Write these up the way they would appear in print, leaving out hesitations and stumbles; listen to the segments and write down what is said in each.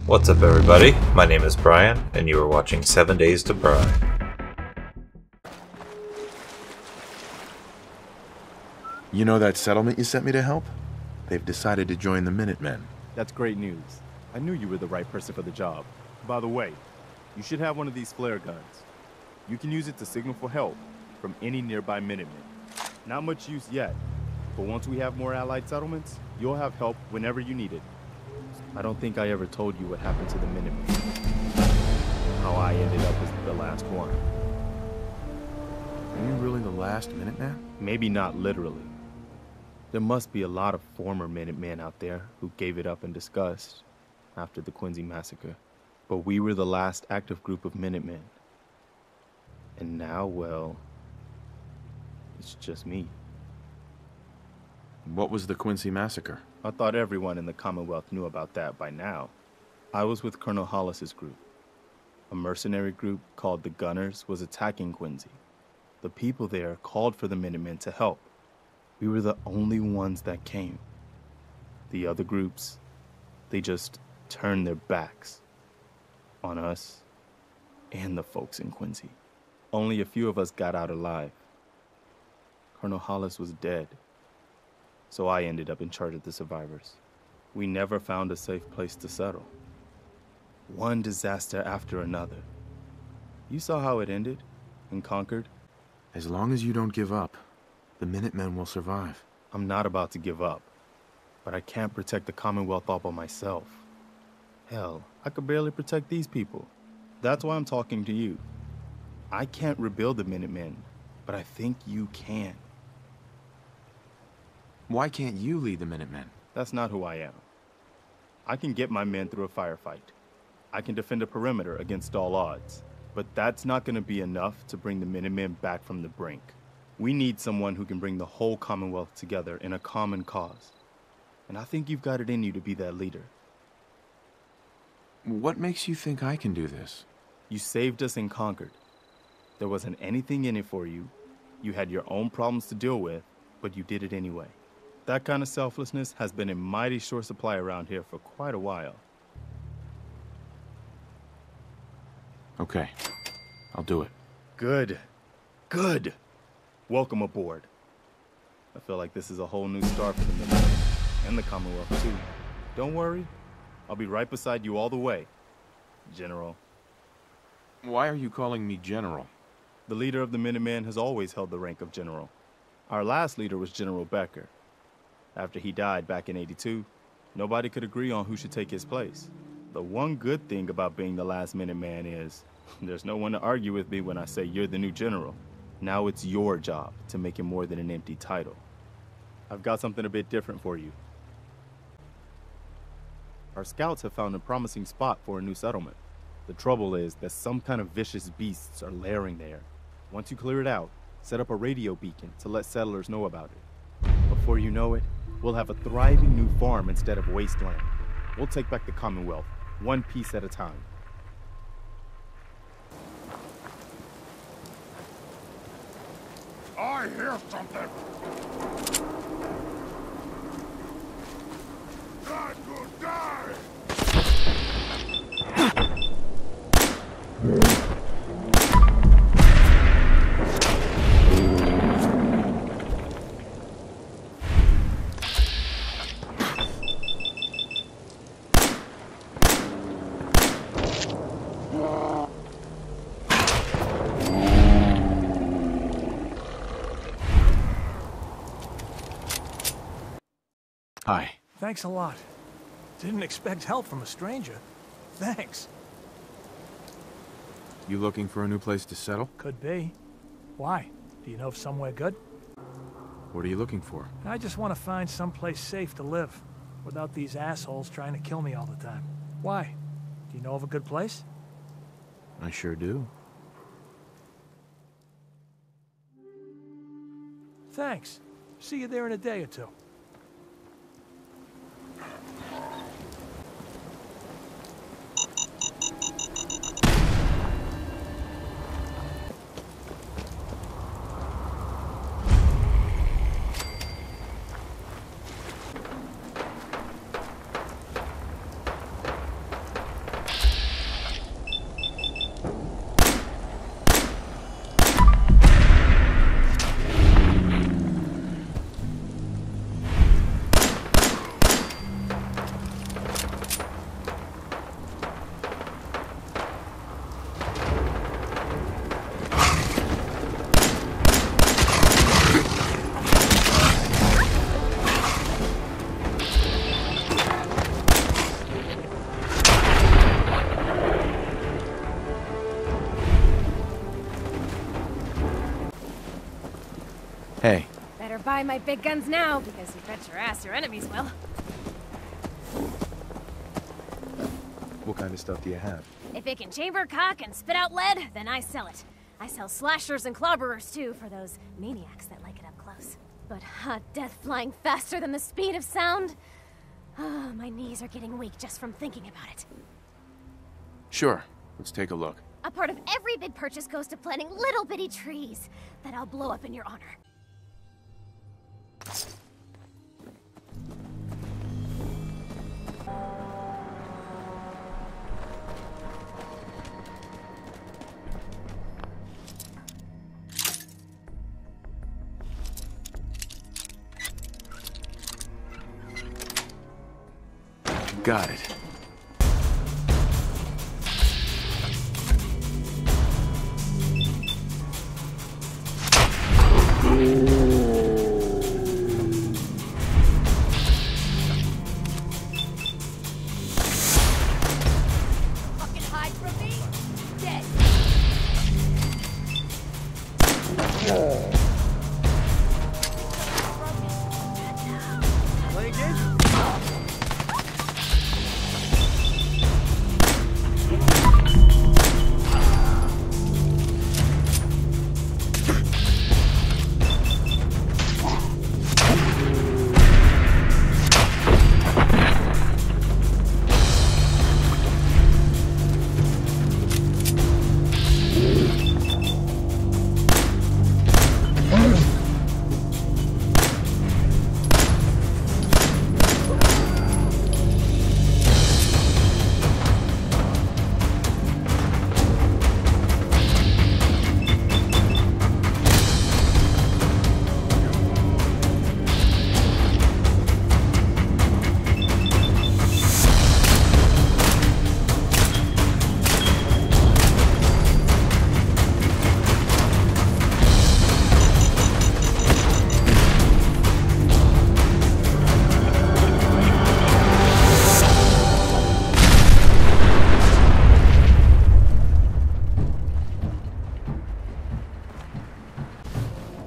What's up, everybody? My name is Brian, and you are watching 7 Days to Brian. You know that settlement you sent me to help? They've decided to join the Minutemen. That's great news. I knew you were the right person for the job. By the way, you should have one of these flare guns. You can use it to signal for help from any nearby Minutemen. Not much use yet, but once we have more allied settlements, you'll have help whenever you need it. I don't think I ever told you what happened to the Minutemen. How I ended up as the last one. Are you really the last Minuteman? Maybe not literally. There must be a lot of former Minutemen out there who gave it up in disgust after the Quincy massacre. But we were the last active group of Minutemen. And now, well, it's just me. What was the Quincy massacre? I thought everyone in the Commonwealth knew about that by now. I was with Colonel Hollis's group. A mercenary group called the Gunners was attacking Quincy. The people there called for the Minutemen to help. We were the only ones that came. The other groups, they just turned their backs on us and the folks in Quincy. Only a few of us got out alive. Colonel Hollis was dead, so I ended up in charge of the survivors. We never found a safe place to settle. One disaster after another. You saw how it ended in Concord? As long as you don't give up, the Minutemen will survive. I'm not about to give up, but I can't protect the Commonwealth all by myself. Hell, I could barely protect these people. That's why I'm talking to you. I can't rebuild the Minutemen, but I think you can. Why can't you lead the Minutemen? That's not who I am. I can get my men through a firefight. I can defend a perimeter against all odds. But that's not going to be enough to bring the Minutemen back from the brink. We need someone who can bring the whole Commonwealth together in a common cause. And I think you've got it in you to be that leader. What makes you think I can do this? You saved us in Concord. There wasn't anything in it for you. You had your own problems to deal with, but you did it anyway. That kind of selflessness has been in mighty short supply around here for quite a while. Okay, I'll do it. Good. Good. Welcome aboard. I feel like this is a whole new start for the Minutemen, and the Commonwealth too. Don't worry, I'll be right beside you all the way, General. Why are you calling me General? The leader of the Minutemen has always held the rank of General. Our last leader was General Becker. After he died back in '82, nobody could agree on who should take his place. The one good thing about being the last Minuteman is there's no one to argue with me when I say you're the new general. Now it's your job to make it more than an empty title. I've got something a bit different for you. Our scouts have found a promising spot for a new settlement. The trouble is that some kind of vicious beasts are lairing there. Once you clear it out, set up a radio beacon to let settlers know about it. Before you know it, we'll have a thriving new farm instead of Wasteland. We'll take back the Commonwealth, one piece at a time. I hear something! God will die! Hi. Thanks a lot. Didn't expect help from a stranger. Thanks. You looking for a new place to settle? Could be. Why? Do you know of somewhere good? What are you looking for? I just want to find someplace safe to live, without these assholes trying to kill me all the time. Why? Do you know of a good place? I sure do. Thanks. See you there in a day or two. Hey. Better buy my big guns now, because you bet your ass your enemies will. What kind of stuff do you have? If it can chamber cock and spit out lead, then I sell it. I sell slashers and clobberers, too, for those maniacs that like it up close. But death flying faster than the speed of sound? Oh, my knees are getting weak just from thinking about it. Sure. Let's take a look. A part of every big purchase goes to planting little bitty trees that I'll blow up in your honor. Got it. Fucking hide from me? Dead. Play again?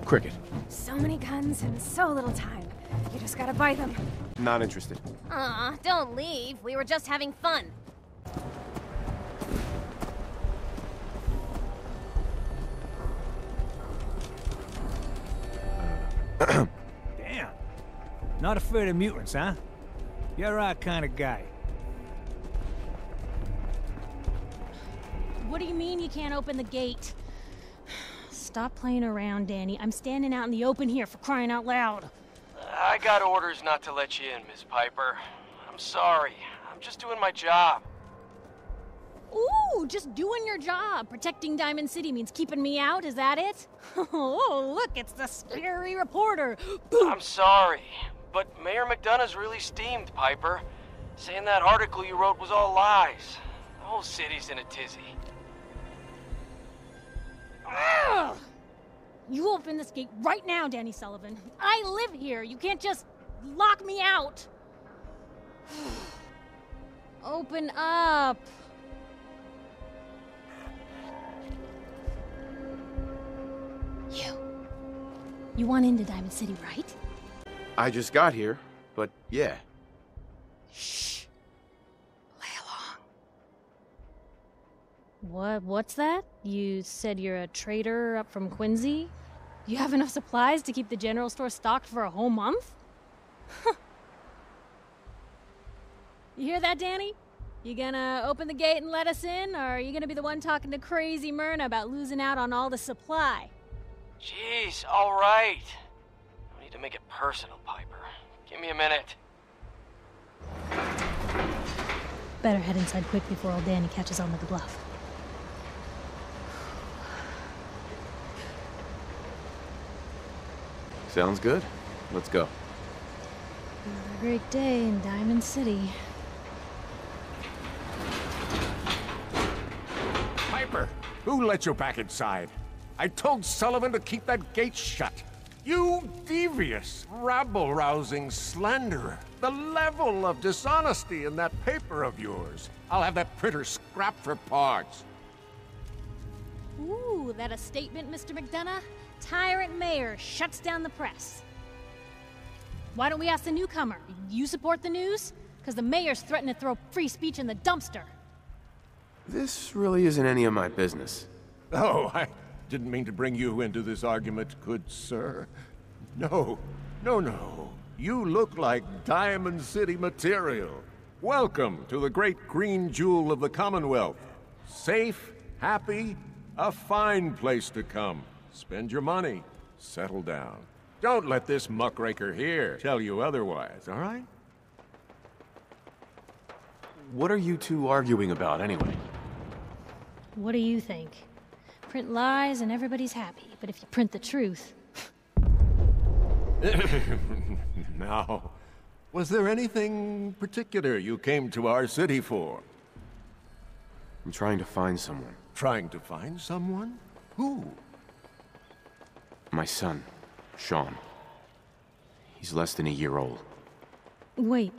Cricket. So many guns and so little time. You just gotta buy them. Not interested. Aw, don't leave. We were just having fun. Damn. Not afraid of mutants, huh? You're our kind of guy. What do you mean you can't open the gate? Stop playing around, Danny. I'm standing out in the open here for crying out loud. I got orders not to let you in, Miss Piper. I'm sorry. I'm just doing my job. Ooh, just doing your job. Protecting Diamond City means keeping me out, is that it? Oh, look, it's the scary reporter. I'm sorry, but Mayor McDonough's really steamed, Piper. Saying that article you wrote was all lies. The whole city's in a tizzy. Ugh. You open this gate right now, Danny Sullivan. I live here. You can't just lock me out. Open up. You want into Diamond City, right? I just got here, but yeah. Shh. Play along. What's that? You said you're a trader up from Quincy? You have enough supplies to keep the general store stocked for a whole month? You hear that, Danny? You gonna open the gate and let us in, or are you gonna be the one talking to crazy Myrna about losing out on all the supply? Jeez, all right. No need to make it personal, Piper. Give me a minute. Better head inside quick before old Danny catches on with the bluff. Sounds good. Let's go. Another great day in Diamond City. Piper, who let you back inside? I told Sullivan to keep that gate shut. You devious, rabble-rousing slanderer. The level of dishonesty in that paper of yours. I'll have that printer scrapped for parts. Ooh, that a statement, Mr. McDonough? Tyrant mayor shuts down the press. Why don't we ask the newcomer? You support the news? Because the mayor's threatened to throw free speech in the dumpster. This really isn't any of my business. Oh, I didn't mean to bring you into this argument, good sir. No, no. You look like Diamond City material. Welcome to the great green jewel of the Commonwealth. Safe, happy, a fine place to come. Spend your money, settle down. Don't let this muckraker here tell you otherwise, all right? What are you two arguing about, anyway? What do you think? Print lies and everybody's happy, but if you print the truth... Now, was there anything particular you came to our city for? I'm trying to find someone. Trying to find someone? Who? My son, Sean. He's less than a year old. Wait,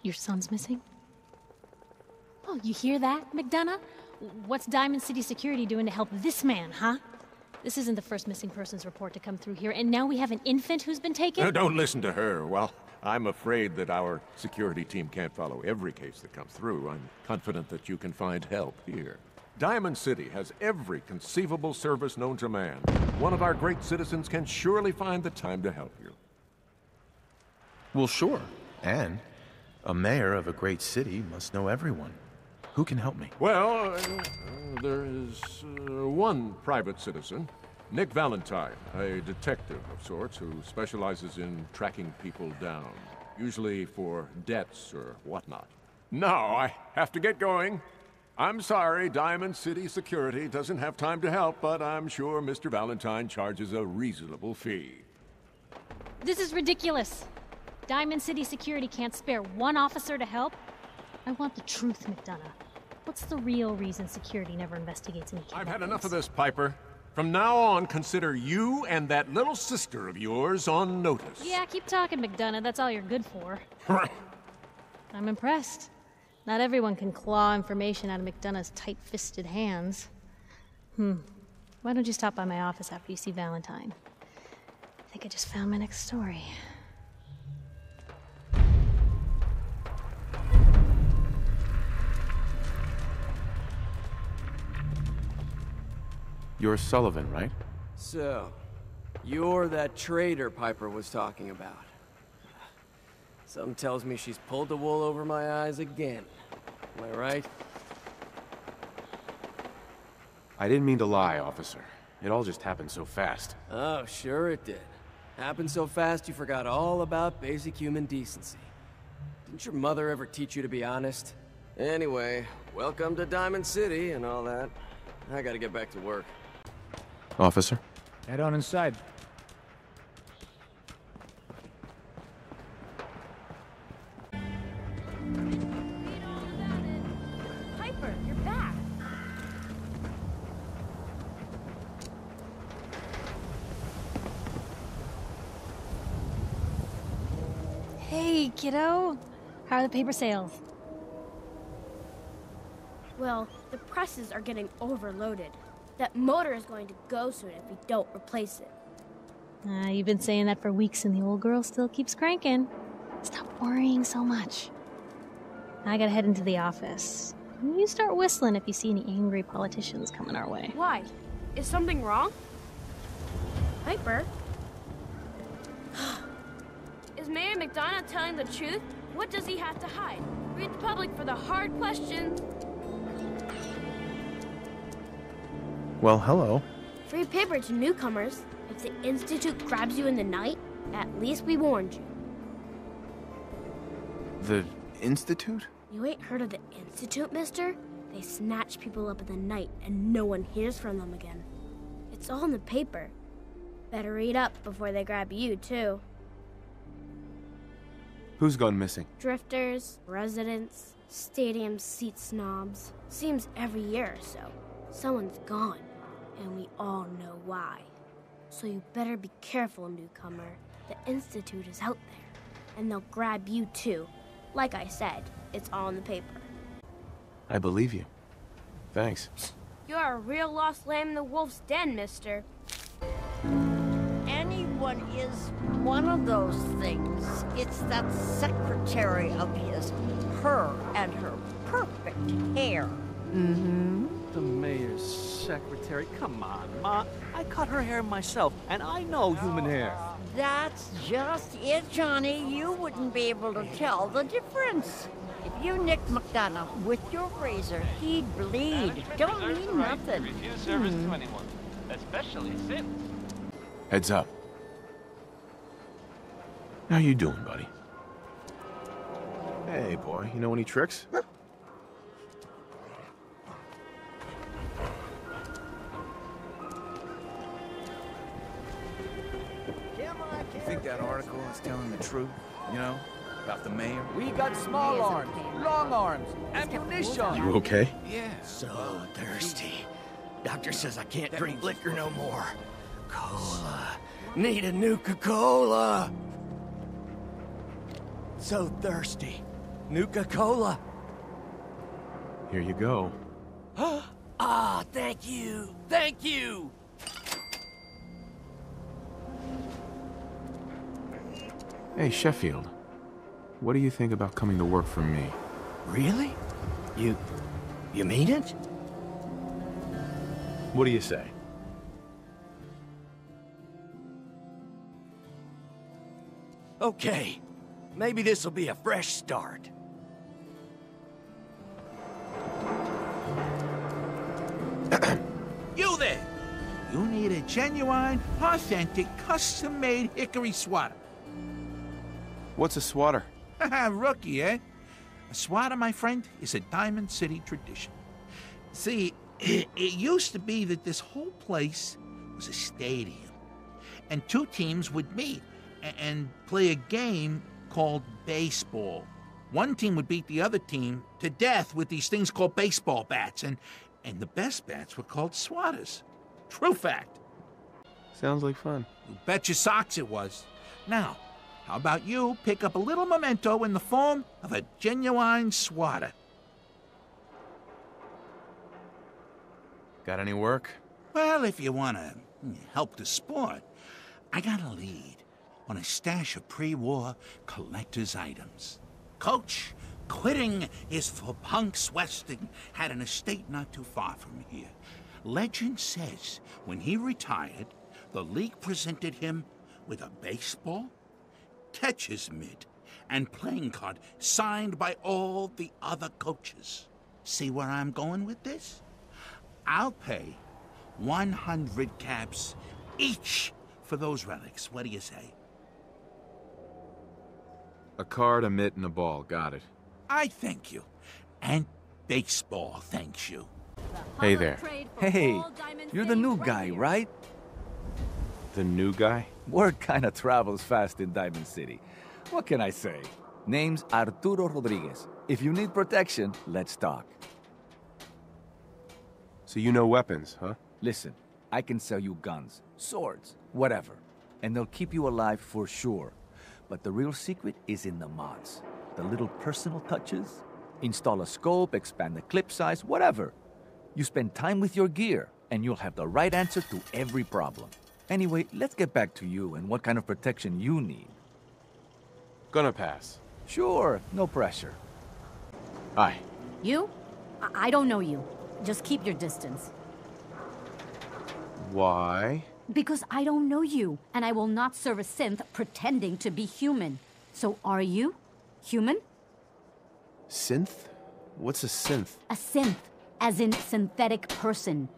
your son's missing? Oh, you hear that, McDonough? What's Diamond City Security doing to help this man, huh? This isn't the first missing persons report to come through here, and now we have an infant who's been taken? Don't listen to her. Well, I'm afraid that our security team can't follow every case that comes through. I'm confident that you can find help here. Diamond City has every conceivable service known to man. One of our great citizens can surely find the time to help you. Well, sure. And a mayor of a great city must know everyone. Who can help me? Well, there is one private citizen, Nick Valentine, a detective of sorts who specializes in tracking people down, usually for debts or whatnot. Now, I have to get going. I'm sorry, Diamond City Security doesn't have time to help, but I'm sure Mr. Valentine charges a reasonable fee. This is ridiculous. Diamond City Security can't spare one officer to help. I want the truth, McDonough. What's the real reason security never investigates any kidnappings? I've had enough of this, Piper. From now on, consider you and that little sister of yours on notice. Yeah, keep talking, McDonough. That's all you're good for. I'm impressed. Not everyone can claw information out of McDonough's tight-fisted hands. Why don't you stop by my office after you see Valentine? I think I just found my next story. You're Sullivan, right? So, you're that traitor Piper was talking about. Something tells me she's pulled the wool over my eyes again. Am I right? I didn't mean to lie, officer. It all just happened so fast. Oh, sure it did. Happened so fast you forgot all about basic human decency. Didn't your mother ever teach you to be honest? Anyway, welcome to Diamond City and all that. I gotta get back to work. Officer? Head on inside. Piper, you're back. Hey, kiddo. How are the paper sales? Well, the presses are getting overloaded. That motor is going to go soon if we don't replace it. You've been saying that for weeks and the old girl still keeps cranking. Stop worrying so much. I gotta head into the office. You start whistling if you see any angry politicians coming our way. Why? Is something wrong? Piper? Is Mayor McDonough telling the truth? What does he have to hide? Read the public for the hard questions. Well, hello. Free paper to newcomers. If the Institute grabs you in the night, at least we warned you. The Institute? You ain't heard of the Institute, mister? They snatch people up in the night and no one hears from them again. It's all in the paper. Better read up before they grab you, too. Who's gone missing? Drifters, residents, stadium seat snobs. Seems every year or so, someone's gone, and we all know why. So you better be careful, newcomer. The Institute is out there, and they'll grab you too. Like I said, it's all in the paper. I believe you. Thanks. You're a real lost lamb in the wolf's den, mister. one is one of those things. It's that secretary of his. Her and her perfect hair. Mm-hmm. The mayor's secretary. Come on, Ma. I cut her hair myself, and I know human hair. That's just it, Johnny. You wouldn't be able to tell the difference. If you nicked McDonough with your razor, he'd bleed. Don't mean nothing. Refuse service to anyone, especially sin. Heads up. How you doing, buddy? Hey, boy, you know any tricks? You think that article is telling the truth, you know, about the mayor? We got small arms, long arms, ammunition. You okay? Yeah. So thirsty. Doctor says I can't drink liquor no more. Cola. Need a Nuka-Cola. So thirsty. Nuka-Cola. Here you go. Ah, thank you. Thank you. Hey, Sheffield. What do you think about coming to work for me? Really? You mean it? What do you say? Okay. Maybe this'll be a fresh start. You there! You need a genuine, authentic, custom-made hickory swatter. What's a swatter? Rookie, eh? A swatter, my friend, is a Diamond City tradition. See, it used to be that this whole place was a stadium, and two teams would meet and play a game called baseball. One team would beat the other team to death with these things called baseball bats, and the best bats were called swatters. True fact. Sounds like fun. You bet your socks it was. Now, how about you pick up a little memento in the form of a genuine swatter? Got any work? Well, if you want to help the sport, I got a lead on a stash of pre-war collector's items. Coach, quitting is for punks Weston had an estate not too far from here. Legend says when he retired, the league presented him with a baseball, catcher's mitt, and playing card signed by all the other coaches. See where I'm going with this? I'll pay 100 caps each for those relics. What do you say? A card, a mitt, and a ball. Got it. I thank you. And baseball thanks you. Hey there. Hey, you're the new guy, right? The new guy? Word kinda travels fast in Diamond City. What can I say? Name's Arturo Rodriguez. If you need protection, let's talk. So you know weapons, huh? Listen, I can sell you guns, swords, whatever. And they'll keep you alive for sure. But the real secret is in the mods. The little personal touches. Install a scope, expand the clip size, whatever. You spend time with your gear, and you'll have the right answer to every problem. Anyway, let's get back to you and what kind of protection you need. Gonna pass. Sure, no pressure. Hi. You? I don't know you. Just keep your distance. Why? Because I don't know you, and I will not serve a synth pretending to be human. So are you human? Synth? What's a synth? A synth, as in synthetic person.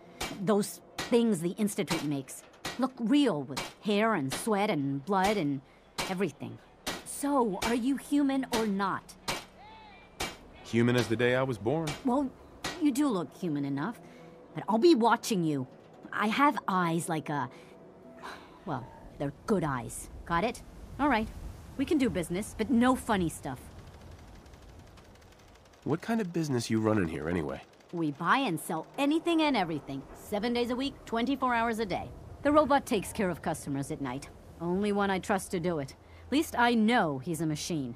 Those things the Institute makes. Look real with hair and sweat and blood and everything. So, are you human or not? Human as the day I was born. Well, you do look human enough, but I'll be watching you. I have eyes like well, they're good eyes. Got it? All right. We can do business, but no funny stuff. What kind of business you running here, anyway? We buy and sell anything and everything. 7 days a week, 24 hours a day. The robot takes care of customers at night. Only one I trust to do it. At least I know he's a machine.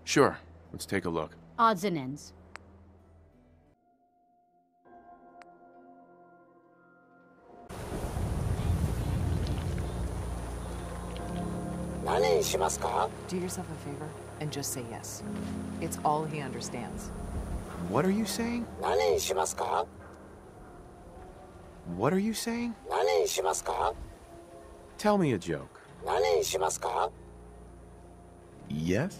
Sure. Let's take a look. Odds and ends. Do yourself a favor and just say yes. It's all he understands. What are you saying? What are you saying? Tell me a joke. Yes?